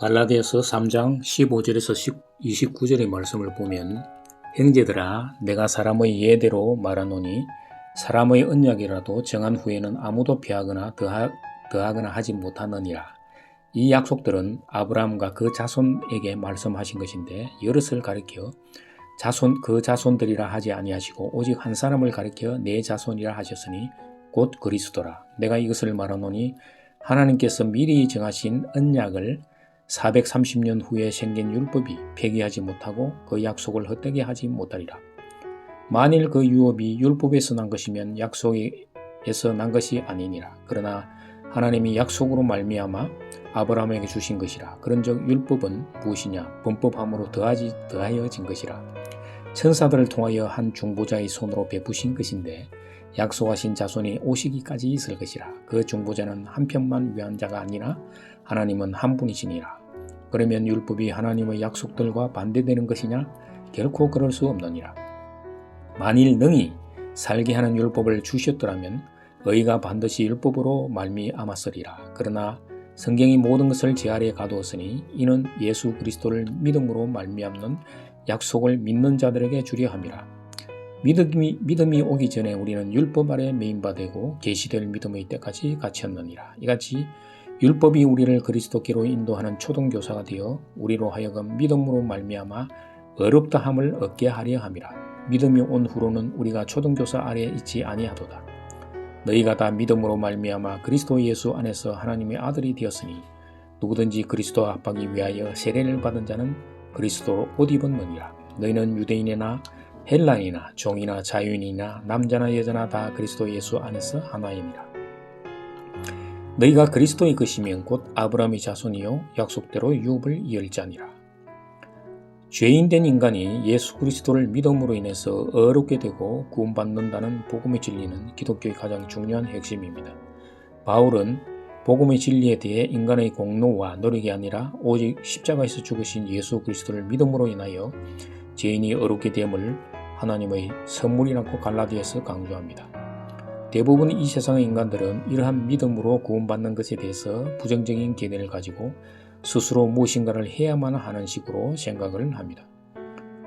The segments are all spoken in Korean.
갈라디아서 3장 15절에서 29절의 말씀을 보면 형제들아 내가 사람의 예대로 말하노니 사람의 언약이라도 정한 후에는 아무도 피하거나 더하거나 하지 못하느니라. 이 약속들은 아브라함과 그 자손에게 말씀하신 것인데 여럿을 가리켜 그 자손들이라 하지 아니하시고 오직 한 사람을 가리켜 내 자손이라 하셨으니 곧 그리스도라. 내가 이것을 말하노니 하나님께서 미리 정하신 언약을 430년 후에 생긴 율법이 폐기하지 못하고 그 약속을 헛되게 하지 못하리라. 만일 그 유업이 율법에서 난 것이면 약속에서 난 것이 아니니라. 그러나 하나님이 약속으로 말미암아 아브라함에게 주신 것이라. 그런즉 율법은 무엇이냐? 범법함으로 더하여진 것이라. 천사들을 통하여 한 중보자의 손으로 베푸신 것인데 약속하신 자손이 오시기까지 있을 것이라. 그 중보자는 한 편만 위한 자가 아니라 하나님은 한 분이시니라. 그러면 율법이 하나님의 약속들과 반대되는 것이냐? 결코 그럴 수 없느니라. 만일 능히 살게 하는 율법을 주셨더라면 의가 반드시 율법으로 말미암았으리라. 그러나 성경이 모든 것을 제 아래에 가두었으니 이는 예수 그리스도를 믿음으로 말미암는 약속을 믿는 자들에게 주려 함이라. 믿음이 오기 전에 우리는 율법 아래 매인바 되고 계시될 믿음의 때까지 갇혔느니라. 이같이 율법이 우리를 그리스도께로 인도하는 초등교사가 되어 우리로 하여금 믿음으로 말미암아 어렵다함을 얻게 하려 함이라. 믿음이 온 후로는 우리가 초등교사 아래에 있지 아니하도다. 너희가 다 믿음으로 말미암아 그리스도 예수 안에서 하나님의 아들이 되었으니 누구든지 그리스도 합하기 위하여 세례를 받은 자는 그리스도로 옷 입었느니라. 너희는 유대인이나 헬라인이나 종이나 자유인이나 남자나 여자나 다 그리스도 예수 안에서 하나이니라. 너희가 그리스도의 것이면 곧 아브라함의 자손이요 약속대로 유업을 이을 자니라. 죄인된 인간이 예수 그리스도를 믿음으로 인해서 어렵게 되고 구원받는다는 복음의 진리는 기독교의 가장 중요한 핵심입니다. 바울은 복음의 진리에 대해 인간의 공로와 노력이 아니라 오직 십자가에서 죽으신 예수 그리스도를 믿음으로 인하여 죄인이 어렵게 됨을 하나님의 선물이라고 갈라디아서 강조합니다. 대부분 이 세상의 인간들은 이러한 믿음으로 구원받는 것에 대해서 부정적인 견해를 가지고 스스로 무엇인가를 해야만 하는 식으로 생각을 합니다.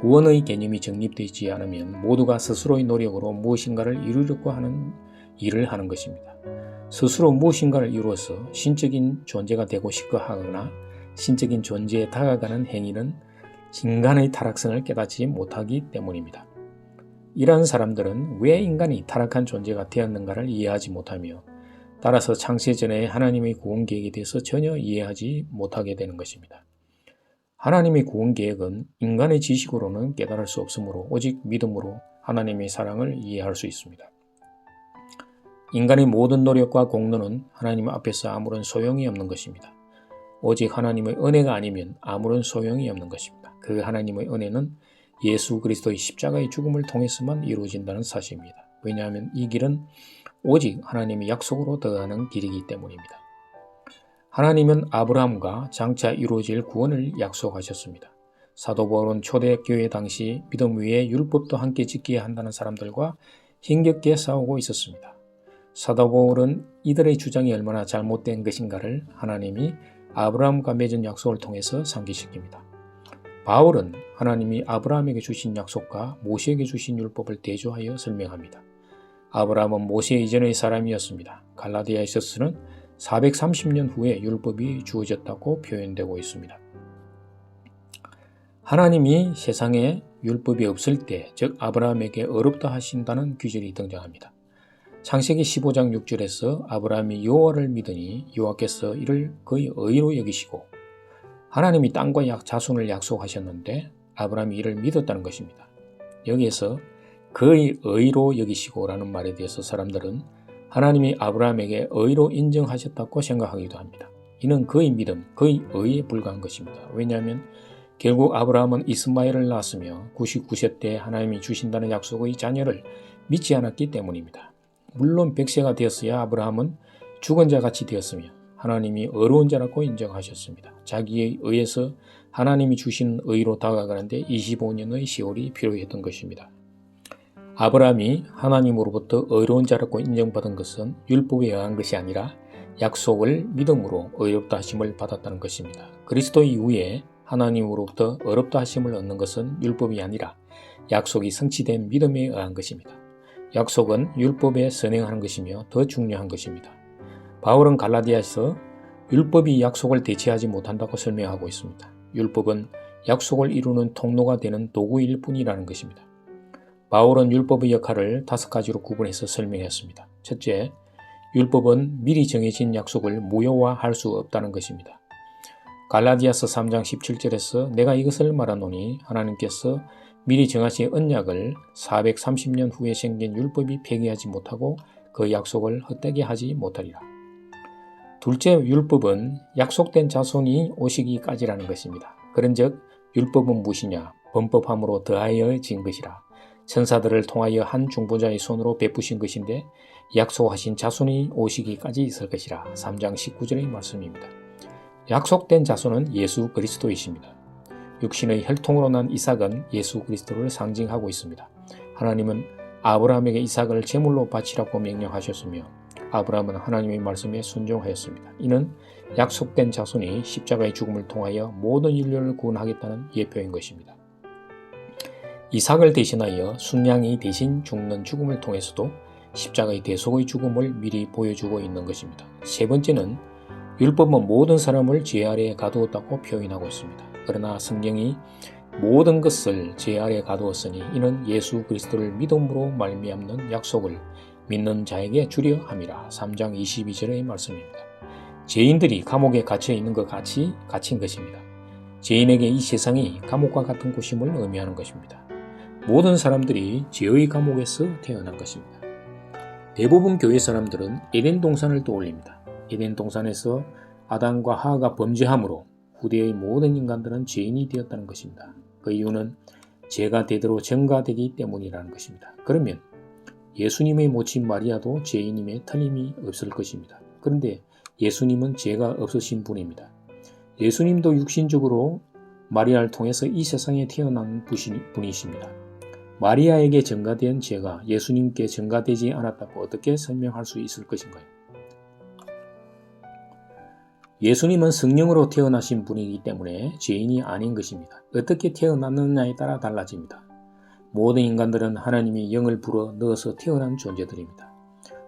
구원의 개념이 정립되지 않으면 모두가 스스로의 노력으로 무엇인가를 이루려고 하는 일을 하는 것입니다. 스스로 무엇인가를 이루어서 신적인 존재가 되고 싶어 하거나 신적인 존재에 다가가는 행위는 인간의 타락성을 깨닫지 못하기 때문입니다. 이러한 사람들은 왜 인간이 타락한 존재가 되었는가를 이해하지 못하며 따라서 창세 전에 하나님의 구원 계획에 대해서 전혀 이해하지 못하게 되는 것입니다. 하나님의 구원 계획은 인간의 지식으로는 깨달을 수 없으므로 오직 믿음으로 하나님의 사랑을 이해할 수 있습니다. 인간의 모든 노력과 공로는 하나님 앞에서 아무런 소용이 없는 것입니다. 오직 하나님의 은혜가 아니면 아무런 소용이 없는 것입니다. 그 하나님의 은혜는 예수 그리스도의 십자가의 죽음을 통해서만 이루어진다는 사실입니다. 왜냐하면 이 길은 오직 하나님의 약속으로 더하는 길이기 때문입니다. 하나님은 아브라함과 장차 이루어질 구원을 약속하셨습니다. 사도 바울은 초대교회 당시 믿음 위에 율법도 함께 지켜야 한다는 사람들과 힘겹게 싸우고 있었습니다. 사도 바울은 이들의 주장이 얼마나 잘못된 것인가를 하나님이 아브라함과 맺은 약속을 통해서 상기시킵니다. 바울은 하나님이 아브라함에게 주신 약속과 모세에게 주신 율법을 대조하여 설명합니다. 아브라함은 모세 이전의 사람이었습니다. 갈라디아에서는 430년 후에 율법이 주어졌다고 표현되고 있습니다. 하나님이 세상에 율법이 없을 때, 즉 아브라함에게 어렵다 하신다는 규절이 등장합니다. 창세기 15장 6절에서 아브라함이 여호와를 믿으니 여호와께서 이를 그의 의로 여기시고 하나님이 땅과 자손을 약속하셨는데 아브라함이 이를 믿었다는 것입니다. 여기에서 그의 의로 여기시고라는 말에 대해서 사람들은 하나님이 아브라함에게 의로 인정하셨다고 생각하기도 합니다. 이는 그의 믿음, 그의 의에 불과한 것입니다. 왜냐하면 결국 아브라함은 이스마엘을 낳았으며 99세 때 하나님이 주신다는 약속의 자녀를 믿지 않았기 때문입니다. 물론 100세가 되었어야 아브라함은 죽은 자같이 되었으며 하나님이 어려운 자라고 인정하셨습니다. 자기의 의에서 하나님이 주신 의로 다가가는데 25년의 세월이 필요했던 것입니다. 아브라함이 하나님으로부터 의로운 자라고 인정받은 것은 율법에 의한 것이 아니라 약속을 믿음으로 의롭다 하심을 받았다는 것입니다. 그리스도 이후에 하나님으로부터 의롭다 하심을 얻는 것은 율법이 아니라 약속이 성취된 믿음에 의한 것입니다. 약속은 율법에 선행하는 것이며 더 중요한 것입니다. 바울은 갈라디아에서 율법이 약속을 대체하지 못한다고 설명하고 있습니다. 율법은 약속을 이루는 통로가 되는 도구일 뿐이라는 것입니다. 바울은 율법의 역할을 5가지로 구분해서 설명했습니다. 첫째, 율법은 미리 정해진 약속을 무효화할 수 없다는 것입니다. 갈라디아서 3장 17절에서 내가 이것을 말하노니 하나님께서 미리 정하신 언약을 430년 후에 생긴 율법이 폐기하지 못하고 그 약속을 헛되게 하지 못하리라. 둘째, 율법은 약속된 자손이 오시기까지라는 것입니다. 그런즉 율법은 무엇이냐? 범법함으로 더하여진 것이라. 천사들을 통하여 한 중보자의 손으로 베푸신 것인데 약속하신 자손이 오시기까지 있을 것이라. 3장 19절의 말씀입니다. 약속된 자손은 예수 그리스도이십니다. 육신의 혈통으로 난 이삭은 예수 그리스도를 상징하고 있습니다. 하나님은 아브라함에게 이삭을 제물로 바치라고 명령하셨으며 아브라함은 하나님의 말씀에 순종하였습니다. 이는 약속된 자손이 십자가의 죽음을 통하여 모든 인류를 구원하겠다는 예표인 것입니다. 이삭을 대신하여 순양이 대신 죽는 죽음을 통해서도 십자가의 대속의 죽음을 미리 보여주고 있는 것입니다. 세 번째는 율법은 모든 사람을 죄 아래에 가두었다고 표현하고 있습니다. 그러나 성경이 모든 것을 죄 아래에 가두었으니 이는 예수 그리스도를 믿음으로 말미암는 약속을 믿는 자에게 주려 함이라. 3장 22절의 말씀입니다. 죄인들이 감옥에 갇혀 있는 것 같이 갇힌 것입니다. 죄인에게 이 세상이 감옥과 같은 곳임을 의미하는 것입니다. 모든 사람들이 죄의 감옥에서 태어난 것입니다. 대부분 교회 사람들은 에덴 동산을 떠올립니다. 에덴 동산에서 아담과 하와가 범죄함으로 후대의 모든 인간들은 죄인이 되었다는 것입니다. 그 이유는 죄가 대대로 전가되기 때문이라는 것입니다. 그러면 예수님의 모친 마리아도 죄인임에 틀림이 없을 것입니다. 그런데 예수님은 죄가 없으신 분입니다. 예수님도 육신적으로 마리아를 통해서 이 세상에 태어난 분이십니다. 마리아에게 전가된 죄가 예수님께 전가되지 않았다고 어떻게 설명할 수 있을 것인가요? 예수님은 성령으로 태어나신 분이기 때문에 죄인이 아닌 것입니다. 어떻게 태어났느냐에 따라 달라집니다. 모든 인간들은 하나님이 영을 불어 넣어서 태어난 존재들입니다.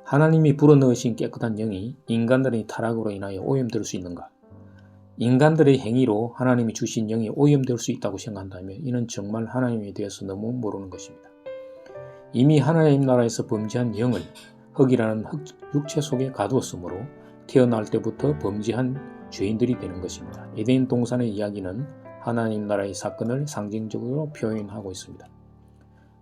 하나님이 불어 넣으신 깨끗한 영이 인간들의 타락으로 인하여 오염될 수 있는가? 인간들의 행위로 하나님이 주신 영이 오염될 수 있다고 생각한다면 이는 정말 하나님에 대해서 너무 모르는 것입니다. 이미 하나님 나라에서 범죄한 영을 흙이라는 육체 속에 가두었으므로 태어날 때부터 범죄한 죄인들이 되는 것입니다. 에덴 동산의 이야기는 하나님 나라의 사건을 상징적으로 표현하고 있습니다.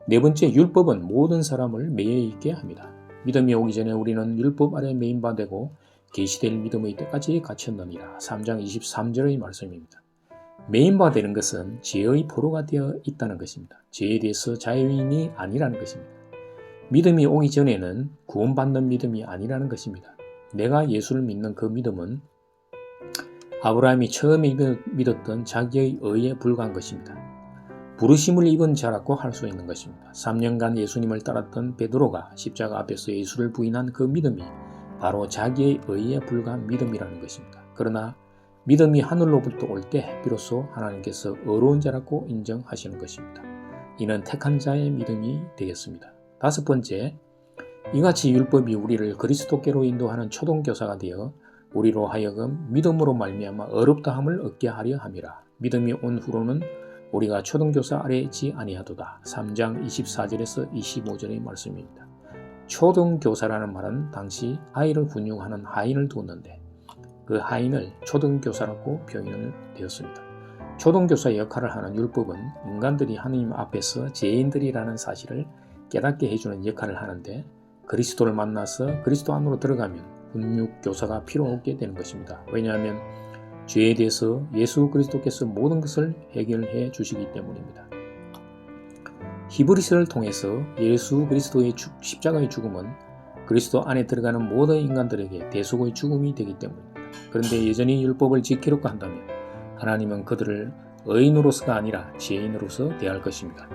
네 번째, 율법은 모든 사람을 매여 있게 합니다. 믿음이 오기 전에 우리는 율법 아래 매인바 되고 계시될 믿음의 때까지 갇혔느니라. 3장 23절의 말씀입니다. 매인바 되는 것은 죄의 포로가 되어 있다는 것입니다. 죄에 대해서 자유인이 아니라는 것입니다. 믿음이 오기 전에는 구원받는 믿음이 아니라는 것입니다. 내가 예수를 믿는 그 믿음은 아브라함이 처음에 믿었던 자기의 의에 불과한 것입니다. 부르심을 입은 자라고 할 수 있는 것입니다. 3년간 예수님을 따랐던 베드로가 십자가 앞에서 예수를 부인한 그 믿음이 바로 자기의 의에 불과한 믿음이라는 것입니다. 그러나 믿음이 하늘로부터 올 때 비로소 하나님께서 의로운 자라고 인정하시는 것입니다. 이는 택한 자의 믿음이 되겠습니다. 다섯 번째, 이같이 율법이 우리를 그리스도께로 인도하는 초등교사가 되어 우리로 하여금 믿음으로 말미암아 의롭다함을 얻게 하려 함이라. 믿음이 온 후로는 우리가 초등교사 아래에 있지 아니하도다. 3장 24절에서 25절의 말씀입니다. 초등교사라는 말은 당시 아이를 훈육하는 하인을 두었는데 그 하인을 초등교사라고 표현을 되었습니다. 초등교사의 역할을 하는 율법은 인간들이 하나님 앞에서 죄인들이라는 사실을 깨닫게 해주는 역할을 하는데 그리스도를 만나서 그리스도 안으로 들어가면 훈육교사가 필요 없게 되는 것입니다. 왜냐하면 죄에 대해서 예수 그리스도께서 모든 것을 해결해 주시기 때문입니다. 히브리서를 통해서 예수 그리스도의 십자가의 죽음은 그리스도 안에 들어가는 모든 인간들에게 대속의 죽음이 되기 때문입니다. 그런데 여전히 율법을 지키려고 한다면 하나님은 그들을 의인으로서가 아니라 죄인으로서 대할 것입니다.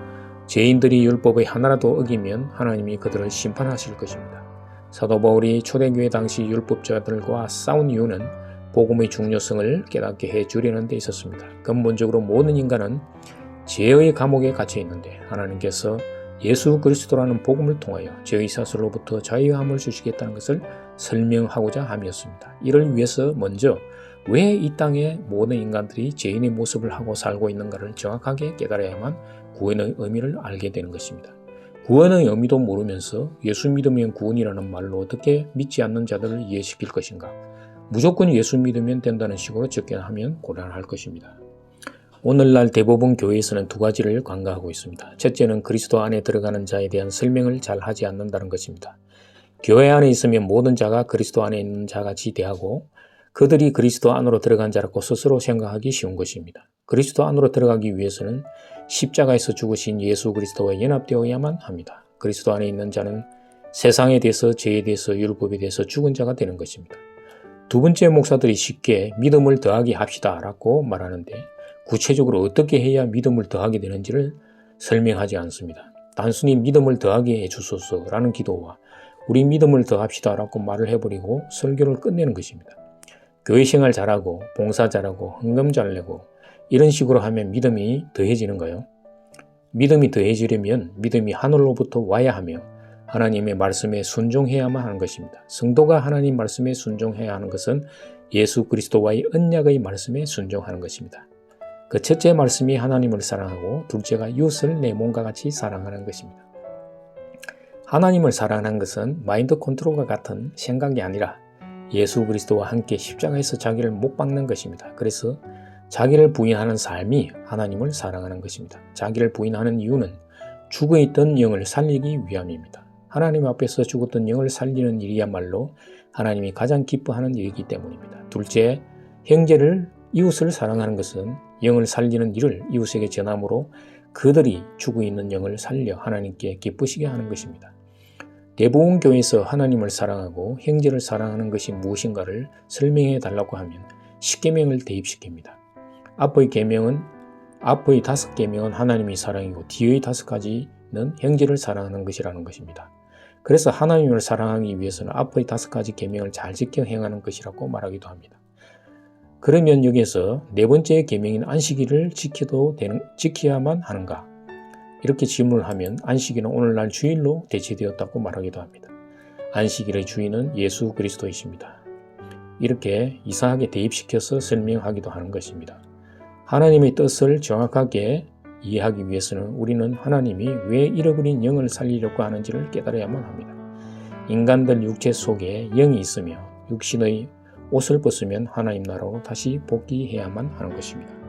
죄인들이 율법의 하나라도 어기면 하나님이 그들을 심판하실 것입니다. 사도 바울이 초대교회 당시 율법자들과 싸운 이유는 복음의 중요성을 깨닫게 해주려는 데 있었습니다. 근본적으로 모든 인간은 죄의 감옥에 갇혀 있는데 하나님께서 예수 그리스도라는 복음을 통하여 죄의 사슬로부터 자유함을 주시겠다는 것을 설명하고자 함이었습니다. 이를 위해서 먼저 왜 이 땅에 모든 인간들이 죄인의 모습을 하고 살고 있는가를 정확하게 깨달아야만 구원의 의미를 알게 되는 것입니다. 구원의 의미도 모르면서 예수 믿으면 구원이라는 말로 어떻게 믿지 않는 자들을 이해시킬 것인가? 무조건 예수 믿으면 된다는 식으로 접근하면 곤란할 것입니다. 오늘날 대부분 교회에서는 두 가지를 간과하고 있습니다. 첫째는 그리스도 안에 들어가는 자에 대한 설명을 잘 하지 않는다는 것입니다. 교회 안에 있으면 모든 자가 그리스도 안에 있는 자같이 대하고 그들이 그리스도 안으로 들어간 자라고 스스로 생각하기 쉬운 것입니다. 그리스도 안으로 들어가기 위해서는 십자가에서 죽으신 예수 그리스도와 연합되어야만 합니다. 그리스도 안에 있는 자는 세상에 대해서, 죄에 대해서, 율법에 대해서 죽은 자가 되는 것입니다. 두 번째, 목사들이 쉽게 믿음을 더하게 합시다 라고 말하는데 구체적으로 어떻게 해야 믿음을 더하게 되는지를 설명하지 않습니다. 단순히 믿음을 더하게 해주소서 라는 기도와 우리 믿음을 더합시다 라고 말을 해버리고 설교를 끝내는 것입니다. 교회 생활 잘하고 봉사 잘하고 헌금 잘 내고 이런 식으로 하면 믿음이 더해지는가요? 믿음이 더해지려면 믿음이 하늘로부터 와야 하며 하나님의 말씀에 순종해야만 하는 것입니다. 성도가 하나님 말씀에 순종해야 하는 것은 예수 그리스도와의 언약의 말씀에 순종하는 것입니다. 그 첫째 말씀이 하나님을 사랑하고 둘째가 이웃을 내 몸과 같이 사랑하는 것입니다. 하나님을 사랑하는 것은 마인드 컨트롤과 같은 생각이 아니라 예수 그리스도와 함께 십자가에서 자기를 못 박는 것입니다. 그래서 자기를 부인하는 삶이 하나님을 사랑하는 것입니다. 자기를 부인하는 이유는 죽어있던 영을 살리기 위함입니다. 하나님 앞에서 죽었던 영을 살리는 일이야말로 하나님이 가장 기뻐하는 일이기 때문입니다. 둘째, 형제를 이웃을 사랑하는 것은 영을 살리는 일을 이웃에게 전함으로 그들이 죽어있는 영을 살려 하나님께 기쁘시게 하는 것입니다. 대부분 교회에서 하나님을 사랑하고 형제를 사랑하는 것이 무엇인가를 설명해 달라고 하면 10계명을 대입시킵니다. 앞의 5계명은 하나님의 사랑이고 뒤의 5가지는 형제를 사랑하는 것이라는 것입니다. 그래서 하나님을 사랑하기 위해서는 앞의 5가지 계명을 잘 지켜 행하는 것이라고 말하기도 합니다. 그러면 여기에서 네 번째 계명인 안식일을 지켜야만 하는가? 이렇게 질문을 하면 안식일은 오늘날 주일로 대체되었다고 말하기도 합니다. 안식일의 주인은 예수 그리스도이십니다. 이렇게 이상하게 대입시켜서 설명하기도 하는 것입니다. 하나님의 뜻을 정확하게 이해하기 위해서는 우리는 하나님이 왜 잃어버린 영을 살리려고 하는지를 깨달아야만 합니다. 인간들 육체 속에 영이 있으며 육신의 옷을 벗으면 하나님 나라로 다시 복귀해야만 하는 것입니다.